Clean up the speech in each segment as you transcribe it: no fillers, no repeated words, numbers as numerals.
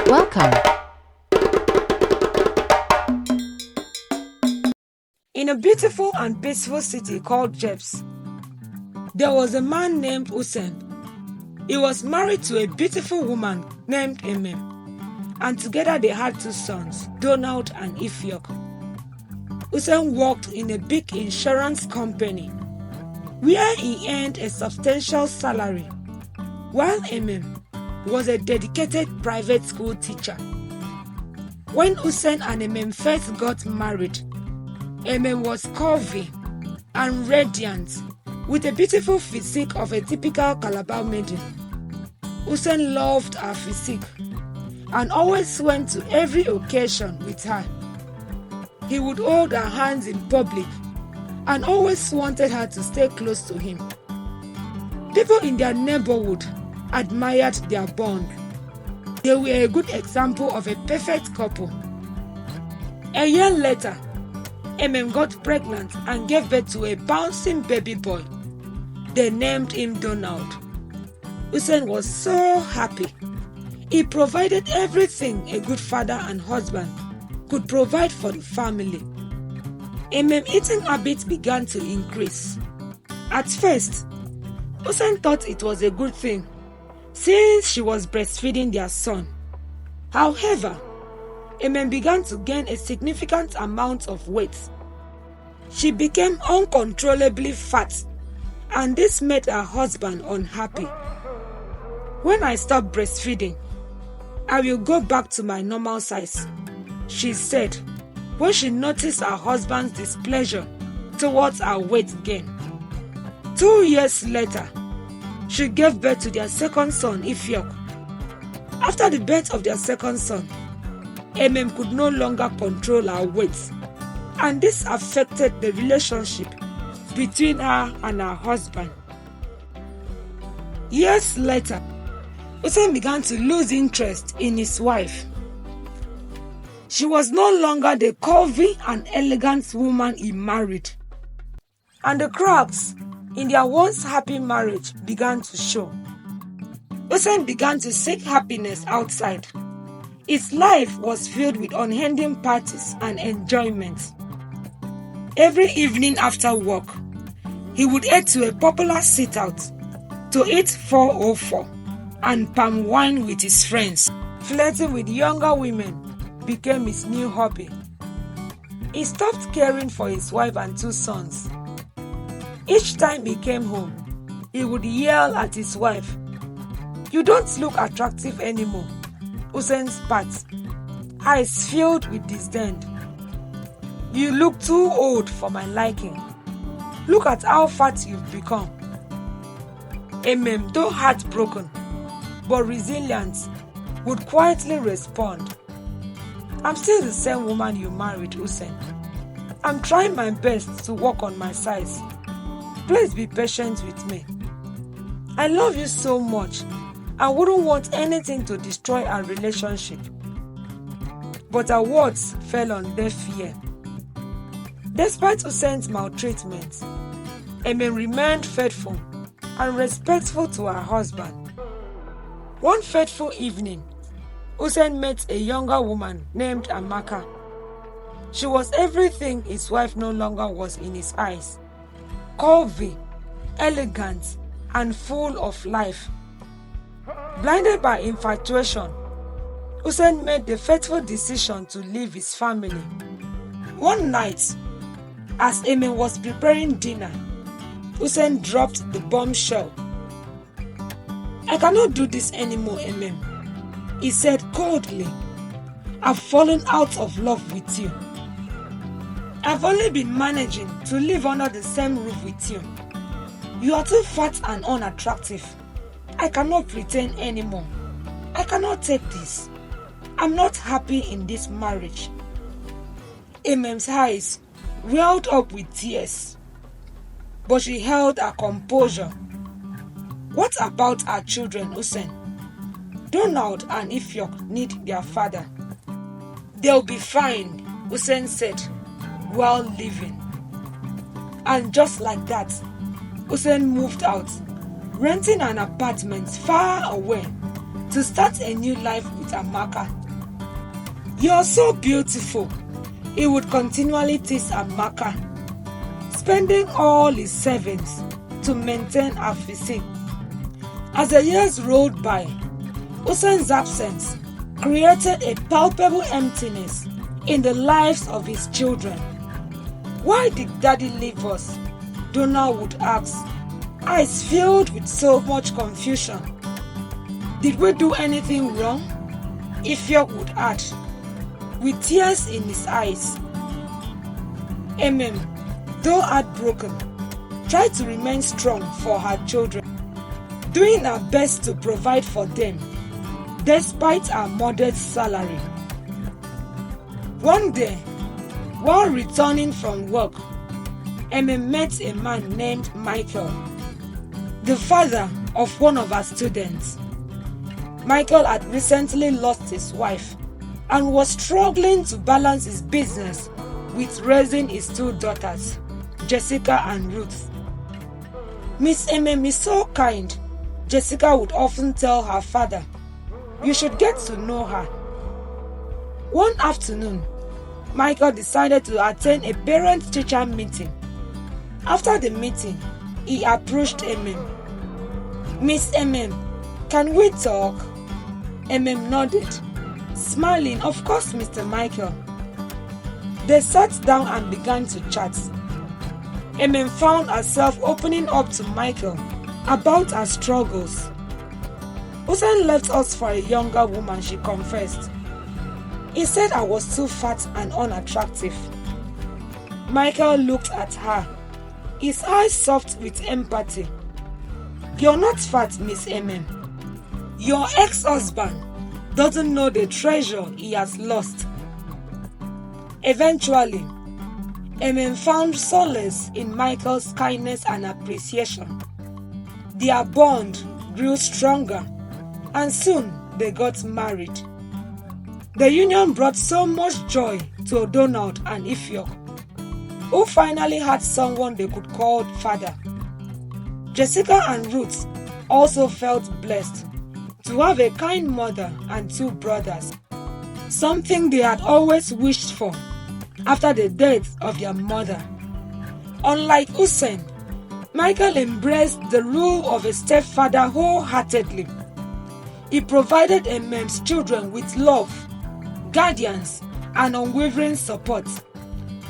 Welcome. In a beautiful and peaceful city called Jeps, there was a man named Usen. He was married to a beautiful woman named Emem, and together they had two sons, Donald and Ifyok. Usen worked in a big insurance company where he earned a substantial salary, while Emem was a dedicated private school teacher. When Usen and Emem first got married, Emem was curvy and radiant, with a beautiful physique of a typical Calabar maiden. Usen loved her physique and always went to every occasion with her. He would hold her hands in public and always wanted her to stay close to him. People in their neighborhood admired their bond. They were a good example of a perfect couple. A year later, Emem got pregnant and gave birth to a bouncing baby boy. They named him Donald. Usen was so happy. He provided everything a good father and husband could provide for the family. Emem's eating habits began to increase. At first, Usen thought it was a good thing since she was breastfeeding their son. However, Emem began to gain a significant amount of weight. She became uncontrollably fat, and this made her husband unhappy. "When I stop breastfeeding, I will go back to my normal size," she said when she noticed her husband's displeasure towards her weight gain. 2 years later, she gave birth to their second son, Ifyok. After the birth of their second son, Emem could no longer control her weight, and this affected the relationship between her and her husband. Years later, Usen began to lose interest in his wife. She was no longer the curvy and elegant woman he married, and the cracks in their once happy marriage began to show. Usen began to seek happiness outside. His life was filled with unending parties and enjoyment. Every evening after work, he would head to a popular sit-out to eat 404 and palm wine with his friends. Flirting with younger women became his new hobby. He stopped caring for his wife and two sons. Each time he came home, he would yell at his wife, "You don't look attractive anymore." Usen spat, eyes filled with disdain. "You look too old for my liking. Look at how fat you've become." Emem, though heartbroken but resilient, would quietly respond, "I'm still the same woman you married, Usen. I'm trying my best to work on my size. Please be patient with me. I love you so much. I wouldn't want anything to destroy our relationship." But her words fell on deaf ear. Despite Usen's maltreatment, Emem remained faithful and respectful to her husband. One fateful evening, Usen met a younger woman named Amaka. She was everything his wife no longer was in his eyes: curvy, elegant, and full of life. Blinded by infatuation, Usen made the fateful decision to leave his family. One night, as Emem was preparing dinner, Usen dropped the bombshell. "I cannot do this anymore, Emem," he said coldly. "I've fallen out of love with you. I've only been managing to live under the same roof with you. You are too fat and unattractive. I cannot pretend anymore. I cannot take this. I'm not happy in this marriage." Emem's eyes welled up with tears, but she held her composure. "What about our children, Usen? Donald and Ifyok need their father." "They'll be fine," Usen said, while leaving. And just like that, Usen moved out, renting an apartment far away to start a new life with Amaka. "You're so beautiful," he would continually tease Amaka, spending all his savings to maintain her physique. As the years rolled by, Usen's absence created a palpable emptiness in the lives of his children. "Why did Daddy leave us?" Donna would ask, eyes filled with so much confusion. "Did we do anything wrong?" Ifyok would add, with tears in his eyes. Emem, though heartbroken, tried to remain strong for her children, doing her best to provide for them, despite her modest salary. One day, while returning from work, Emem met a man named Michael, the father of one of her students. Michael had recently lost his wife and was struggling to balance his business with raising his two daughters, Jessica and Ruth. "Miss Emem is so kind," Jessica would often tell her father. "You should get to know her." One afternoon, Michael decided to attend a parent-teacher meeting. After the meeting, he approached Emem. "Miss Emem, can we talk?" Emem nodded, smiling. "Of course, Mr. Michael." They sat down and began to chat. Emem found herself opening up to Michael about her struggles. "Usen left us for a younger woman," she confessed. "He said I was too fat and unattractive." Michael looked at her, his eyes soft with empathy. "You're not fat, Miss Emem. Your ex-husband doesn't know the treasure he has lost." Eventually, Emem found solace in Michael's kindness and appreciation. Their bond grew stronger, and soon they got married. The union brought so much joy to Donald and Ifyok, who finally had someone they could call father. Jessica and Ruth also felt blessed to have a kind mother and two brothers, something they had always wished for after the death of their mother. Unlike Usen, Michael embraced the role of a stepfather wholeheartedly. He provided Emem's children with love, guidance, and unwavering support,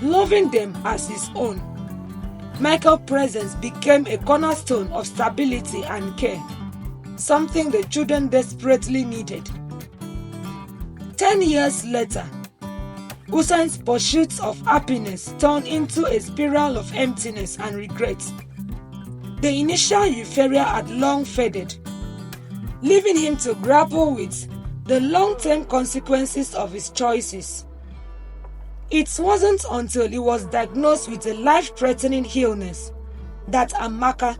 loving them as his own. Michael's presence became a cornerstone of stability and care, something the children desperately needed. 10 years later, Usen's pursuit of happiness turned into a spiral of emptiness and regret. The initial euphoria had long faded, leaving him to grapple with the long-term consequences of his choices. It wasn't until he was diagnosed with a life-threatening illness that Amaka,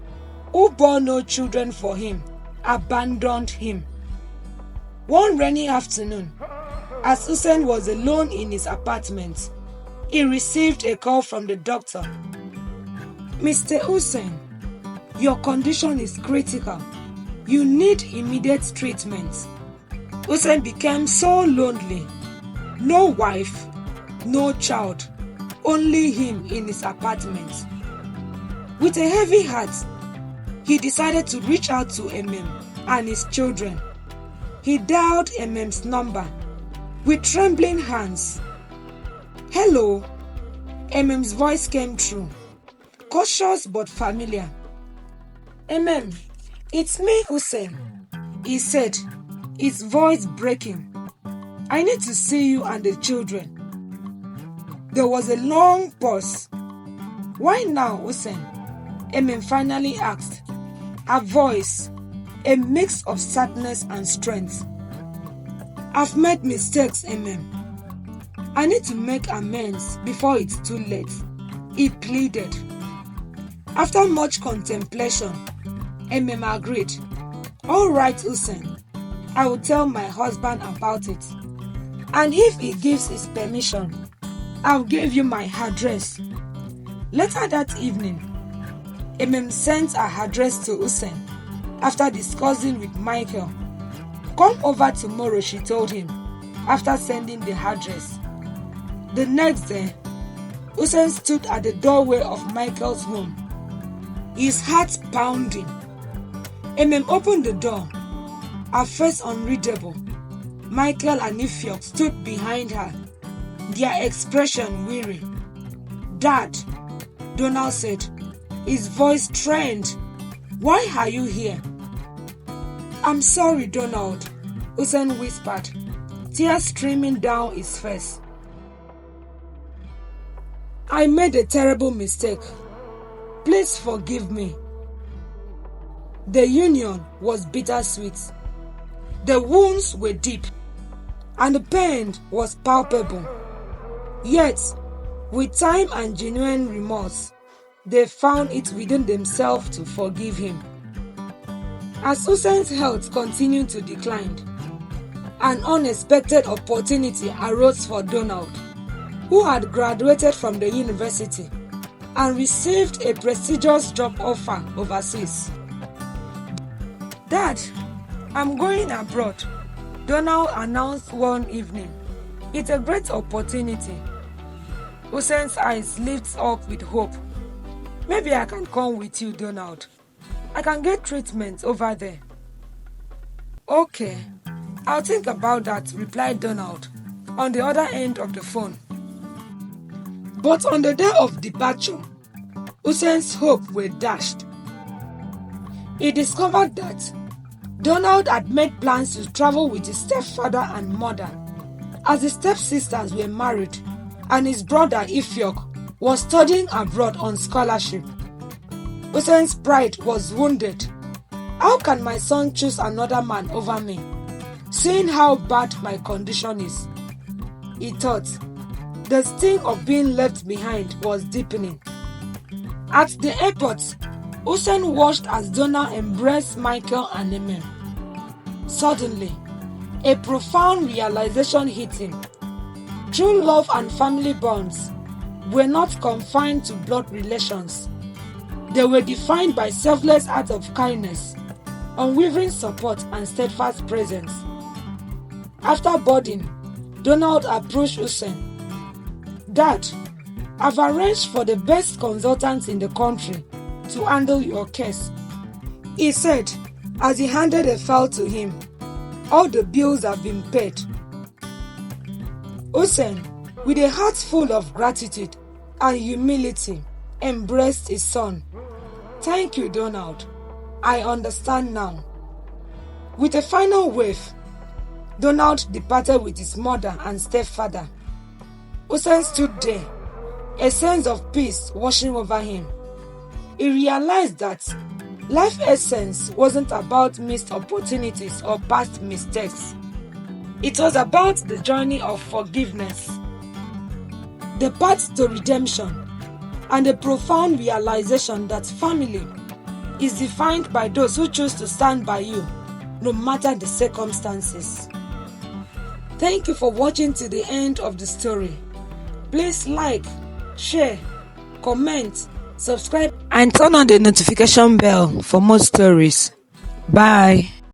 who bore no children for him, abandoned him. One rainy afternoon, as Usen was alone in his apartment, he received a call from the doctor. "Mr. Usen, your condition is critical. You need immediate treatment." Usen became so lonely. No wife, no child, only him in his apartment. With a heavy heart, he decided to reach out to Emem and his children. He dialed Emem's number with trembling hands. "Hello," Emem's voice came through, cautious but familiar. "Emem, it's me, Usen," he said, his voice breaking. "I need to see you and the children." There was a long pause. "Why now, Usen?" Emem finally asked, her voice a mix of sadness and strength. "I've made mistakes, Emem. I need to make amends before it's too late," he pleaded. After much contemplation, Emem agreed. "All right, Usen, I will tell my husband about it. And if he gives his permission, I'll give you my address." Later that evening, Emem sent her address to Usen after discussing with Michael. "Come over tomorrow," she told him, after sending the address. The next day, Usen stood at the doorway of Michael's home, his heart pounding. Emem opened the door, her face unreadable. Michael and Ifyok stood behind her, their expression weary. "Dad," Donald said, his voice strained. "Why are you here?" "I'm sorry, Donald," Usen whispered, tears streaming down his face. "I made a terrible mistake. Please forgive me." The union was bittersweet. The wounds were deep, and the pain was palpable. Yet, with time and genuine remorse, they found it within themselves to forgive him. As Usen's health continued to decline, an unexpected opportunity arose for Donald, who had graduated from the university and received a prestigious job offer overseas. "Dad, I'm going abroad," Donald announced one evening. "It's a great opportunity." Usen's eyes lit up with hope. "Maybe I can come with you, Donald. I can get treatment over there." "Okay, I'll think about that," replied Donald on the other end of the phone. But on the day of departure, Usen's hopes were dashed. He discovered that Donald had made plans to travel with his stepfather and mother, as his stepsisters were married and his brother Ifyok was studying abroad on scholarship. Usen's pride was wounded. "How can my son choose another man over me, seeing how bad my condition is?" he thought. The sting of being left behind was deepening. At the airport, Usen watched as Donald embraced Michael and Emem. Suddenly, a profound realization hit him. True love and family bonds were not confined to blood relations. They were defined by selfless acts of kindness, unwavering support, and steadfast presence. After boarding, Donald approached Usen. "Dad, I've arranged for the best consultants in the country to handle your case," he said as he handed a file to him. "All the bills have been paid." Usen, with a heart full of gratitude and humility, embraced his son. "Thank you, Donald. I understand now." With a final wave, Donald departed with his mother and stepfather. Usen stood there, a sense of peace washing over him. He realized that life essence wasn't about missed opportunities or past mistakes. It was about the journey of forgiveness, the path to redemption, and the profound realization that family is defined by those who choose to stand by you, no matter the circumstances. Thank you for watching to the end of the story. Please like, share, comment, subscribe, and turn on the notification bell for more stories. Bye.